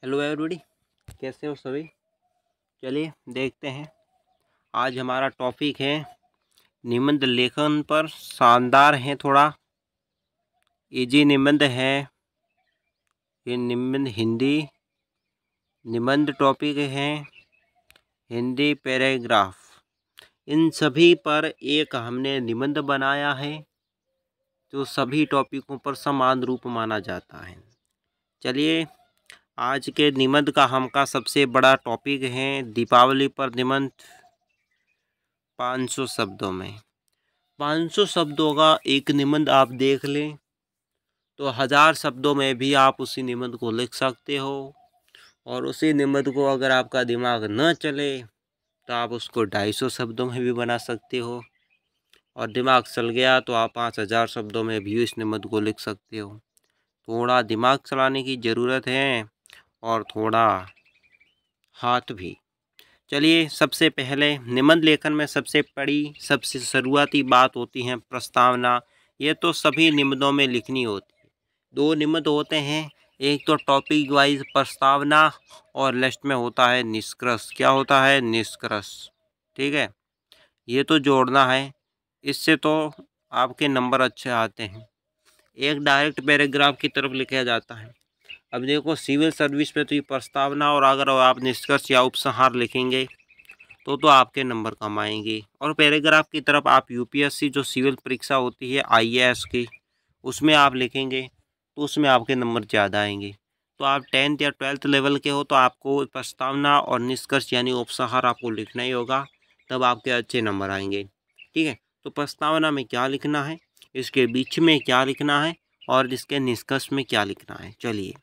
Hello everybody, कैसे हो सभी। चलिए देखते हैं। आज हमारा टॉपिक है निबंध लेखन पर। शानदार है, थोड़ा इजी निबंध है ये। निबंध हिंदी निबंध टॉपिक है, हिंदी पैराग्राफ। इन सभी पर एक हमने निबंध बनाया है जो सभी टॉपिकों पर समान रूप माना जाता है। चलिए, आज के निबंध का हमका सबसे बड़ा टॉपिक है दीपावली पर निबंध। 500 शब्दों में 500 शब्दों का एक निबंध आप देख लें तो 1000 शब्दों में भी आप उसी निबंध को लिख सकते हो। और उसी निबंध को अगर आपका दिमाग न चले तो आप उसको 250 शब्दों में भी बना सकते हो। और दिमाग चल गया तो आप 5000 शब्दों में भी इस निबंध को लिख सकते हो। थोड़ा दिमाग चलाने की ज़रूरत है और थोड़ा हाथ भी। चलिए, सबसे पहले निबंध लेखन में सबसे शुरुआती बात होती है प्रस्तावना। ये तो सभी निबंधों में लिखनी होती है। 2 निबंध होते हैं, एक तो टॉपिक वाइज प्रस्तावना और लास्ट में होता है निष्कर्ष। क्या होता है? निष्कर्ष। ठीक है, ये तो जोड़ना है, इससे तो आपके नंबर अच्छे आते हैं। एक डायरेक्ट पैराग्राफ की तरफ लिखा जाता है। अब देखो, सिविल सर्विस में तो ये प्रस्तावना, और अगर आप निष्कर्ष या उपसंहार लिखेंगे तो आपके नंबर कम आएंगे। और पैराग्राफ की तरफ आप यूपीएससी जो सिविल परीक्षा होती है आईएएस की, उसमें आप लिखेंगे तो उसमें आपके नंबर ज़्यादा आएंगे। तो आप 10th या 12th लेवल के हो तो आपको प्रस्तावना और निष्कर्ष यानी उपसंहार आपको लिखना ही होगा, तब आपके अच्छे नंबर आएंगे। ठीक है, तो प्रस्तावना में क्या लिखना है, इसके बीच में क्या लिखना है, और इसके निष्कर्ष में क्या लिखना है। चलिए,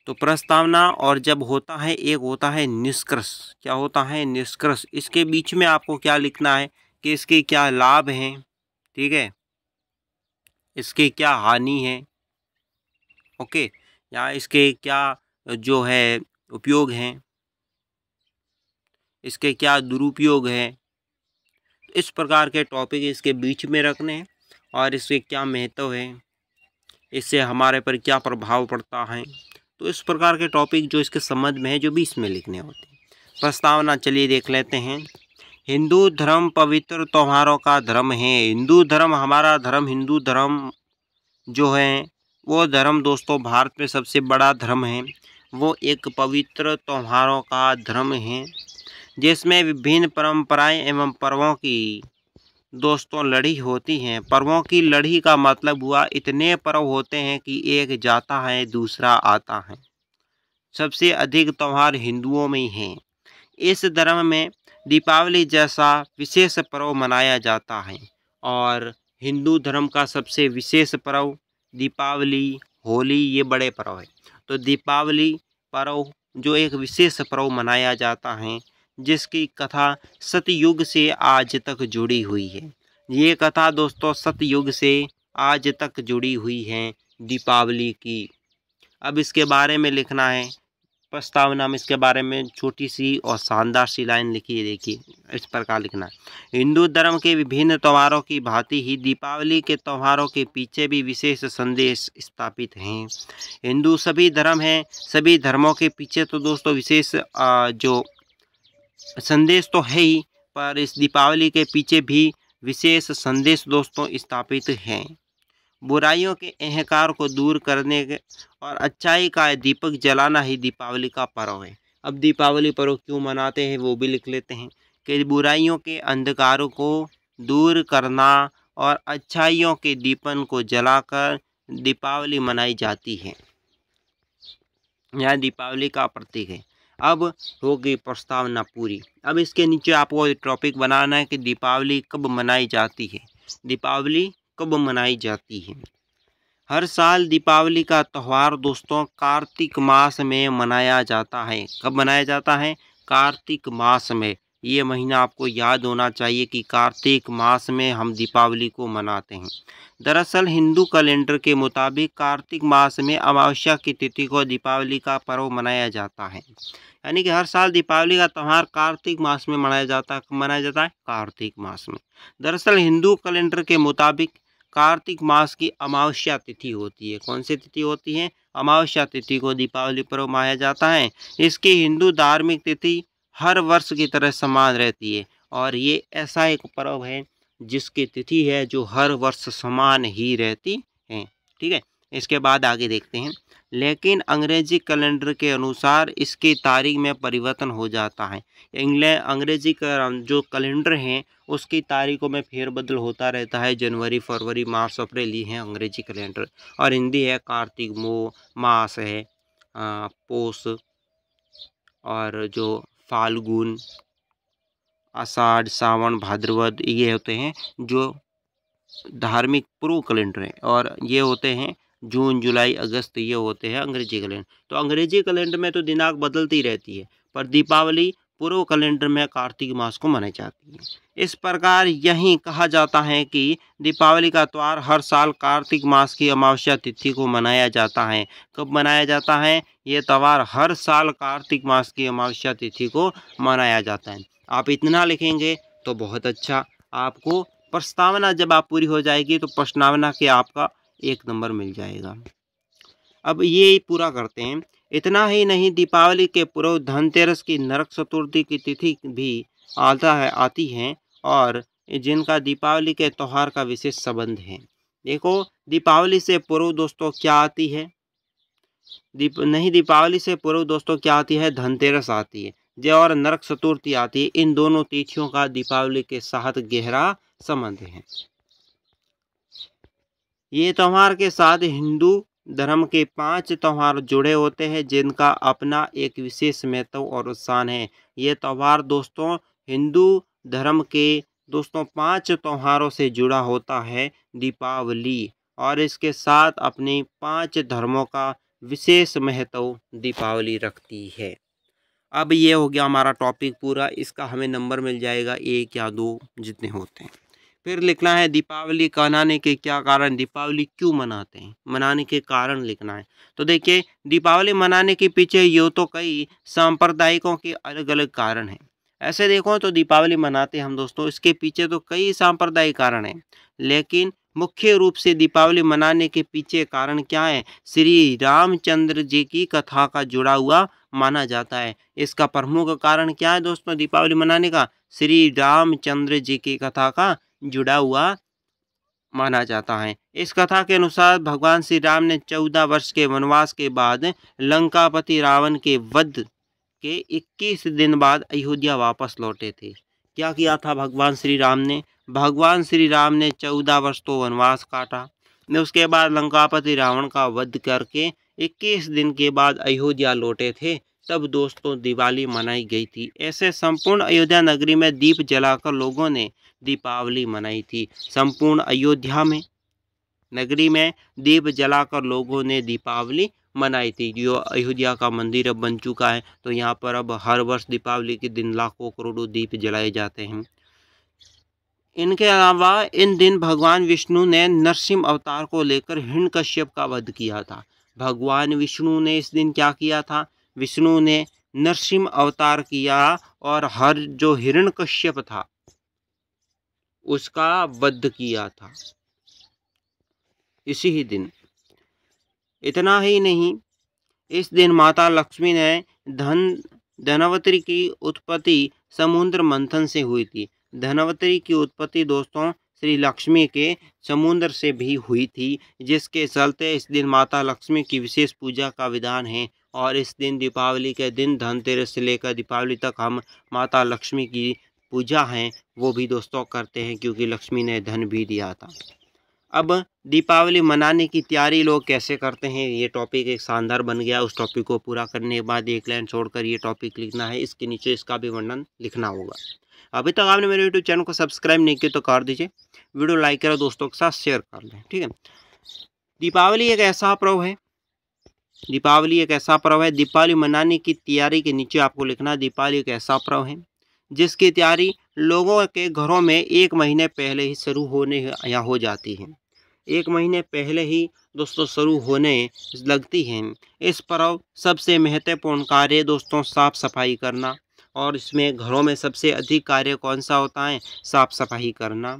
तो प्रस्तावना और जब होता है, एक होता है निष्कर्ष। क्या होता है? निष्कर्ष। इसके बीच में आपको क्या लिखना है कि इसके क्या लाभ हैं, ठीक है, इसके क्या हानि है, ओके, या इसके क्या जो है उपयोग हैं, इसके क्या दुरुपयोग हैं। इस प्रकार के टॉपिक इसके बीच में रखने हैं, और इसके क्या महत्व है, इससे हमारे पर क्या प्रभाव पड़ता है। तो इस प्रकार के टॉपिक जो इसके संबंध में है, जो बीच में लिखने होते हैं। प्रस्तावना चलिए देख लेते हैं। हिंदू धर्म पवित्र त्योहारों का धर्म है। हिंदू धर्म, हमारा धर्म हिंदू धर्म जो है वो धर्म दोस्तों भारत में सबसे बड़ा धर्म है। वो एक पवित्र त्योहारों का धर्म है जिसमें विभिन्न परंपराएं एवं पर्वों की दोस्तों लड़ी होती हैं। पर्वों की लड़ी का मतलब हुआ इतने पर्व होते हैं कि एक जाता है दूसरा आता है। सबसे अधिक त्यौहार हिंदुओं में ही हैं। इस धर्म में दीपावली जैसा विशेष पर्व मनाया जाता है। और हिंदू धर्म का सबसे विशेष पर्व दीपावली, होली, ये बड़े पर्व है। तो दीपावली पर्व जो एक विशेष पर्व मनाया जाता है, जिसकी कथा सतयुग से आज तक जुड़ी हुई है। ये कथा दोस्तों सतयुग से आज तक जुड़ी हुई है दीपावली की। अब इसके बारे में लिखना है। प्रस्तावना में इसके बारे में छोटी सी और शानदार सी लाइन लिखी है, देखिए इस प्रकार लिखना है। हिंदू धर्म के विभिन्न त्योहारों की भांति ही दीपावली के त्योहारों के पीछे भी विशेष संदेश स्थापित हैं। हिंदू सभी धर्म हैं, सभी धर्मों के पीछे तो दोस्तों विशेष जो संदेश तो है ही, पर इस दीपावली के पीछे भी विशेष संदेश दोस्तों स्थापित हैं। बुराइयों के अहंकार को दूर करने के और अच्छाई का दीपक जलाना ही दीपावली का पर्व है। अब दीपावली पर्व क्यों मनाते हैं वो भी लिख लेते हैं कि बुराइयों के अंधकारों को दूर करना और अच्छाइयों के दीपन को जलाकर दीपावली मनाई जाती है। यह दीपावली का प्रतीक है। अब होगी प्रस्तावना पूरी। अब इसके नीचे आपको एक टॉपिक बनाना है कि दीपावली कब मनाई जाती है। दीपावली कब मनाई जाती है? हर साल दीपावली का त्यौहार दोस्तों कार्तिक मास में मनाया जाता है। कब मनाया जाता है? कार्तिक मास में। ये महीना आपको याद होना चाहिए कि कार्तिक मास में हम दीपावली को मनाते हैं। दरअसल हिंदू कैलेंडर के मुताबिक कार्तिक मास में अमावस्या की तिथि को दीपावली का पर्व मनाया जाता है। यानी कि हर साल दीपावली का त्यौहार कार्तिक मास में मनाया जाता है। मनाया जाता है कार्तिक मास में। दरअसल हिंदू कैलेंडर के मुताबिक कार्तिक मास की अमावस्या तिथि होती है। कौन सी तिथि होती है? अमावस्या तिथि को दीपावली पर्व मनाया जाता है। इसकी हिंदू धार्मिक तिथि हर वर्ष की तरह समान रहती है और ये ऐसा एक पर्व है जिसकी तिथि है जो हर वर्ष समान ही रहती है। ठीक है, इसके बाद आगे देखते हैं। लेकिन अंग्रेजी कैलेंडर के अनुसार इसकी तारीख में परिवर्तन हो जाता है। अंग्रेजी का जो कैलेंडर है उसकी तारीखों में फेरबदल होता रहता है। जनवरी, फरवरी, मार्च, अप्रैल ये हैं अंग्रेजी कैलेंडर और हिंदी है कार्तिक मास है, पौष और जो फाल्गुन, आषाढ़, सावन, भाद्रपद ये होते हैं जो धार्मिक पूर्व कैलेंडर हैं और ये होते हैं जून, जुलाई, अगस्त ये होते हैं अंग्रेजी कैलेंडर। तो अंग्रेजी कैलेंडर में तो दिनांक बदलती रहती है पर दीपावली पूर्व कैलेंडर में कार्तिक मास को मनाई जाती है। इस प्रकार यही कहा जाता है कि दीपावली का त्यौहार हर साल कार्तिक मास की अमावस्या तिथि को मनाया जाता है। कब मनाया जाता है? ये त्यौहार हर साल कार्तिक मास की अमावस्या तिथि को मनाया जाता है। आप इतना लिखेंगे तो बहुत अच्छा। आपको प्रस्तावना जब आप पूरी हो जाएगी तो प्रस्तावना के आपका 1 नंबर मिल जाएगा। अब ये पूरा करते हैं। इतना ही नहीं, दीपावली के पूर्व धनतेरस की नरक चतुर्थी की तिथि भी आती है और जिनका दीपावली के त्यौहार का विशेष संबंध है। देखो, दीपावली से पूर्व दोस्तों क्या आती है? दीपावली से पूर्व दोस्तों क्या आती है? धनतेरस आती है और नरक चतुर्थी आती है। इन दोनों तिथियों का दीपावली के साथ गहरा संबंध है। ये त्यौहार के साथ हिंदू धर्म के 5 त्यौहार जुड़े होते हैं जिनका अपना एक विशेष महत्व और उत्साह है। ये त्यौहार दोस्तों हिंदू धर्म के 5 त्योहारों से जुड़ा होता है दीपावली और इसके साथ अपनी 5 धर्मों का विशेष महत्व दीपावली रखती है। अब ये हो गया हमारा टॉपिक पूरा। इसका हमें नंबर मिल जाएगा 1 या 2 जितने होते हैं। फिर लिखना है दीपावली मनाने के क्या कारण, दीपावली क्यों मनाते हैं, मनाने के कारण लिखना है। तो देखिए, दीपावली मनाने के पीछे यूँ तो कई सांप्रदायिकों के अलग अलग कारण हैं। ऐसे देखो तो दीपावली मनाते हैं हम दोस्तों, इसके पीछे तो कई सांप्रदायिक कारण हैं, लेकिन मुख्य रूप से दीपावली मनाने के पीछे कारण क्या है? श्री रामचंद्र जी की कथा का जुड़ा हुआ माना जाता है। इसका प्रमुख कारण क्या है दोस्तों दीपावली मनाने का? श्री रामचंद्र जी की कथा का जुड़ा हुआ माना जाता है। इस कथा के अनुसार भगवान श्री राम ने 14 वर्ष के वनवास के बाद लंकापति रावण के वध के 21 दिन बाद अयोध्या वापस लौटे थे। क्या किया था भगवान श्री राम ने? भगवान श्री राम ने 14 वर्ष तो वनवास काटा, उसके बाद लंकापति रावण का वध करके 21 दिन के बाद अयोध्या लौटे थे। तब दोस्तों दिवाली मनाई गई थी। ऐसे संपूर्ण अयोध्या नगरी में दीप जलाकर लोगों ने दीपावली मनाई थी। संपूर्ण अयोध्या में नगरी में दीप जलाकर लोगों ने दीपावली मनाई थी। जो अयोध्या का मंदिर अब बन चुका है तो यहाँ पर अब हर वर्ष दीपावली के दिन लाखों करोड़ों दीप जलाए जाते हैं। इनके अलावा इन दिन भगवान विष्णु ने नरसिंह अवतार को लेकर हिरण्यकश्यप का वध किया था। भगवान विष्णु ने इस दिन क्या किया था? विष्णु ने नरसिंह अवतार किया और हर जो हिरण्यकश्यप था उसका वध किया था इसी ही दिन। इतना ही नहीं, इस दिन माता लक्ष्मी ने धनवंतरी की उत्पत्ति समुद्र मंथन से हुई थी। धनवंतरी की उत्पत्ति दोस्तों श्री लक्ष्मी के समुद्र से भी हुई थी, जिसके चलते इस दिन माता लक्ष्मी की विशेष पूजा का विधान है। और इस दिन दीपावली के दिन धनतेरस से लेकर दीपावली तक हम माता लक्ष्मी की पूजा है वो भी दोस्तों करते हैं, क्योंकि लक्ष्मी ने धन भी दिया था। अब दीपावली मनाने की तैयारी लोग कैसे करते हैं, ये टॉपिक एक शानदार बन गया। उस टॉपिक को पूरा करने के बाद एक लाइन छोड़कर ये टॉपिक लिखना है, इसके नीचे इसका भी वर्णन लिखना होगा। अभी तक आपने मेरे यूट्यूब चैनल को सब्सक्राइब नहीं किया तो कर दीजिए, वीडियो लाइक करो, दोस्तों के साथ शेयर कर लें। ठीक है, दीपावली एक ऐसा पर्व है, दीपावली मनाने की तैयारी के नीचे आपको लिखना, दीपावली एक ऐसा पर्व है जिसकी तैयारी लोगों के घरों में 1 महीने पहले ही शुरू होने या हो जाती है। 1 महीने पहले ही दोस्तों शुरू होने लगती हैं। इस पर्व सबसे महत्वपूर्ण कार्य दोस्तों साफ सफाई करना, और इसमें घरों में सबसे अधिक कार्य कौन सा होता है? साफ सफाई करना।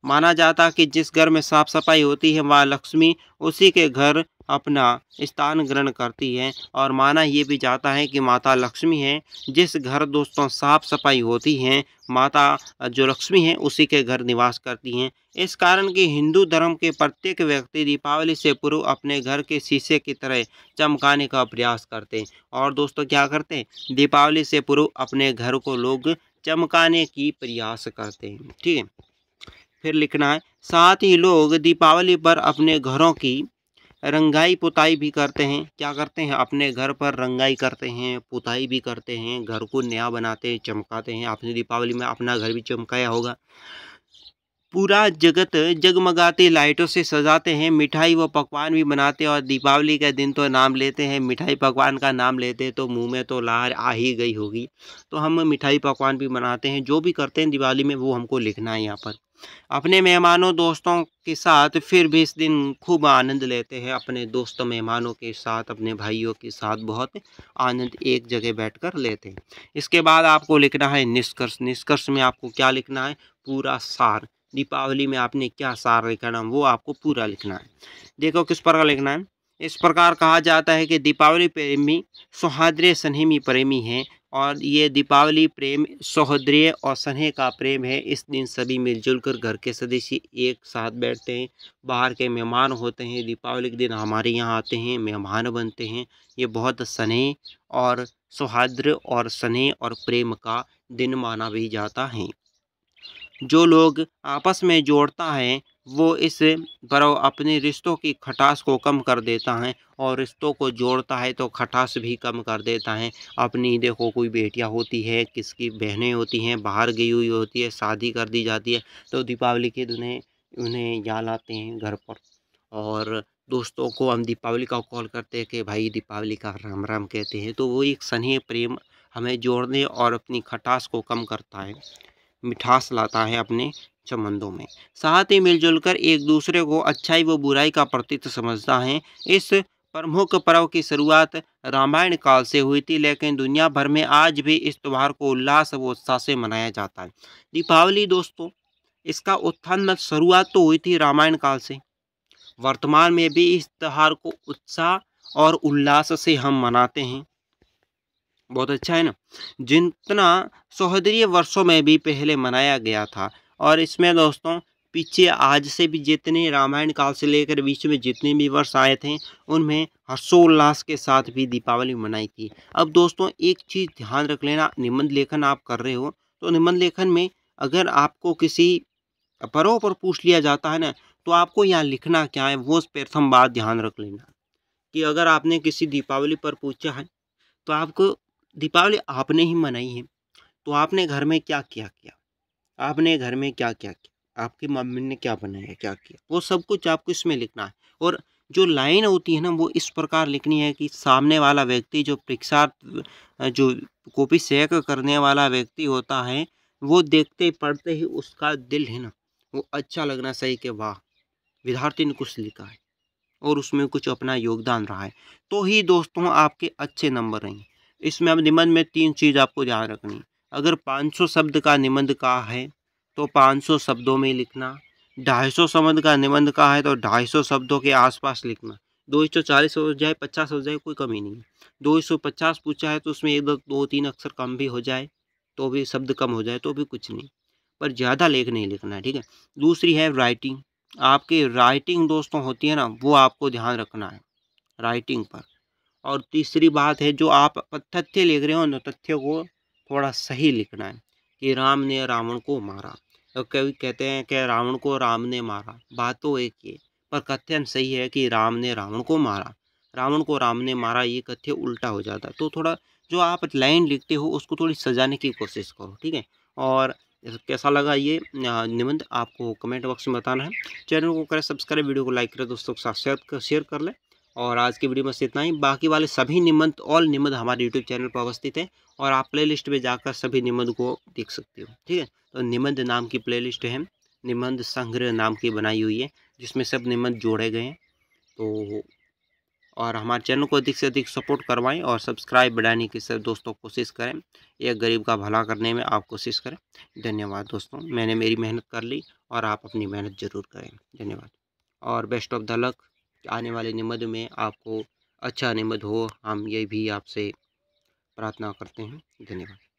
माना जाता कि जिस घर में साफ सफाई होती है वहाँ लक्ष्मी उसी के घर अपना स्थान ग्रहण करती है। और माना ये भी जाता है कि माता लक्ष्मी है, जिस घर दोस्तों साफ सफाई होती है माता जो लक्ष्मी है उसी के घर निवास करती हैं। इस कारण कि हिंदू धर्म के प्रत्येक व्यक्ति दीपावली से पूर्व अपने घर के शीशे की तरह चमकाने का प्रयास करते हैं। और दोस्तों क्या करते हैं, दीपावली से पूर्व अपने घर को लोग चमकाने की प्रयास करते हैं। ठीक है, फिर लिखना है साथ ही लोग दीपावली पर अपने घरों की रंगाई पुताई भी करते हैं। क्या करते हैं, अपने घर पर रंगाई करते हैं, पुताई भी करते हैं, घर को नया बनाते हैं, चमकाते हैं। आपने दीपावली में अपना घर भी चमकाया होगा। पूरा जगत जगमगाती लाइटों से सजाते हैं, मिठाई व पकवान भी बनाते हैं। और दीपावली के दिन तो नाम लेते हैं, मिठाई पकवान का नाम लेते हैं तो मुंह में तो लार आ ही गई होगी। तो हम मिठाई पकवान भी बनाते हैं, जो भी करते हैं दिवाली में वो हमको लिखना है यहाँ पर। अपने मेहमानों दोस्तों के साथ फिर भी इस दिन खूब आनंद लेते हैं, अपने दोस्तों मेहमानों के साथ, अपने भाइयों के साथ बहुत आनंद एक जगह बैठकर लेते हैं। इसके बाद आपको लिखना है निष्कर्ष। निष्कर्ष में आपको क्या लिखना है, पूरा सार। दीपावली में आपने क्या सार लिखना वो आपको पूरा लिखना है। देखो किस प्रकार लिखना है। इस प्रकार कहा जाता है कि दीपावली प्रेमी सौहार्द्र स्नेही प्रेमी हैं। और ये दीपावली प्रेम सौहार्द्र और स्नेह का प्रेम है। इस दिन सभी मिलजुल कर घर के सदस्य एक साथ बैठते हैं, बाहर के मेहमान होते हैं, दीपावली के दिन हमारे यहाँ आते हैं, मेहमान बनते हैं। ये बहुत स्नेह और सौहार्द्र और स्नेह और प्रेम का दिन माना भी जाता है। जो लोग आपस में जोड़ता है वो इस पर्व अपने रिश्तों की खटास को कम कर देता है। और रिश्तों को जोड़ता है तो खटास भी कम कर देता है। अपनी देखो कोई बेटियां होती है, किसकी बहनें होती हैं, बाहर गई हुई होती है, शादी कर दी जाती है, तो दीपावली के दिन उन्हें याद आते हैं घर पर। और दोस्तों को हम दीपावली का कॉल करते हैं कि भाई दीपावली का राम राम कहते हैं। तो वो एक स्नेह प्रेम हमें जोड़ने और अपनी खटास को कम करता है, मिठास लाता है अपने संबंधों में। साथ ही मिलजुल कर एक दूसरे को अच्छाई व बुराई का प्रतीक समझता है। इस प्रमुख पर्व की शुरुआत रामायण काल से हुई थी, लेकिन दुनिया भर में आज भी इस त्यौहार को उल्लास व उत्साह से मनाया जाता है। दीपावली दोस्तों इसका उत्थान शुरुआत तो हुई थी रामायण काल से, वर्तमान में भी इस त्यौहार को उत्साह और उल्लास से हम मनाते हैं। बहुत अच्छा है ना। जितना सौहर्दीय वर्षों में भी पहले मनाया गया था। और इसमें दोस्तों पीछे आज से भी जितने रामायण काल से लेकर बीच में जितने भी वर्ष आए थे उनमें हर्षोल्लास के साथ भी दीपावली मनाई थी। अब दोस्तों एक चीज़ ध्यान रख लेना, निबंध लेखन आप कर रहे हो तो निबंध लेखन में अगर आपको किसी पर्व पर पूछ लिया जाता है ना, तो आपको यहाँ लिखना क्या है वो प्रथम बात ध्यान रख लेना कि अगर आपने किसी दीपावली पर पूछा है तो आपको दीपावली आपने ही मनाई है तो आपने घर में क्या क्या किया, आपने घर में क्या क्या किया, आपकी मम्मी ने क्या बनाया, क्या किया, वो सब कुछ आपको इसमें लिखना है। और जो लाइन होती है ना वो इस प्रकार लिखनी है कि सामने वाला व्यक्ति जो परीक्षार्थ जो कॉपी चेक करने वाला व्यक्ति होता है वो देखते पढ़ते ही उसका दिल है ना वो अच्छा लगना चाहिए कि वाह विद्यार्थी ने कुछ लिखा है और उसमें कुछ अपना योगदान रहा है, तो ही दोस्तों आपके अच्छे नंबर रहेंगे। इसमें अब निबंध में 3 चीज़ आपको ध्यान रखनी है। अगर 500 शब्द का निबंध का है तो 500 शब्दों में लिखना, 250 शब्द का निबंध का है तो 250 शब्दों के आसपास लिखना। 240 हो जाए, 50 हो जाए, कोई कमी नहीं है। 250 पूछा है तो उसमें 1-2-3 अक्षर कम भी हो जाए तो भी, शब्द कम हो जाए तो भी कुछ नहीं, पर ज़्यादा लेख नहीं लिखना है। ठीक है। दूसरी है राइटिंग। आपकी राइटिंग दोस्तों होती है ना वो आपको ध्यान रखना है राइटिंग पर। और तीसरी बात है जो आप तथ्य लिख रहे हो ना, तथ्य को थोड़ा सही लिखना है कि राम ने रावण को मारा। तो कभी कहते हैं कि रावण को राम ने मारा, बात तो एक ही है पर कथन सही है कि राम ने रावण को मारा। रावण को राम ने मारा ये कथ्य उल्टा हो जाता है। तो थोड़ा जो आप लाइन लिखते हो उसको थोड़ी सजाने की कोशिश करो। ठीक है। और कैसा लगा ये निबंध आपको कमेंट बॉक्स में बताना है। चैनल को करें सब्सक्राइब, वीडियो को लाइक करें, दोस्तों के साथ शेयर कर लें। और आज की वीडियो में इतना ही। बाकी वाले सभी निबंध ऑल निबंध हमारे यूट्यूब चैनल पर अवस्थित है और आप प्लेलिस्ट में जाकर सभी निबंध को देख सकते हो। ठीक है। तो निबंध नाम की प्लेलिस्ट है, निबंध संग्रह नाम की बनाई हुई है जिसमें सब निबंध जोड़े गए हैं। तो और हमारे चैनल को अधिक से अधिक सपोर्ट करवाएं और सब्सक्राइब बढ़ाने की सब दोस्तों कोशिश करें। एक गरीब का भला करने में आप कोशिश करें। धन्यवाद दोस्तों, मैंने मेरी मेहनत कर ली और आप अपनी मेहनत ज़रूर करें। धन्यवाद और बेस्ट ऑफ द लक। आने वाले निबंध में आपको अच्छा निबंध हो, हम ये भी आपसे प्रार्थना करते हैं। धन्यवाद।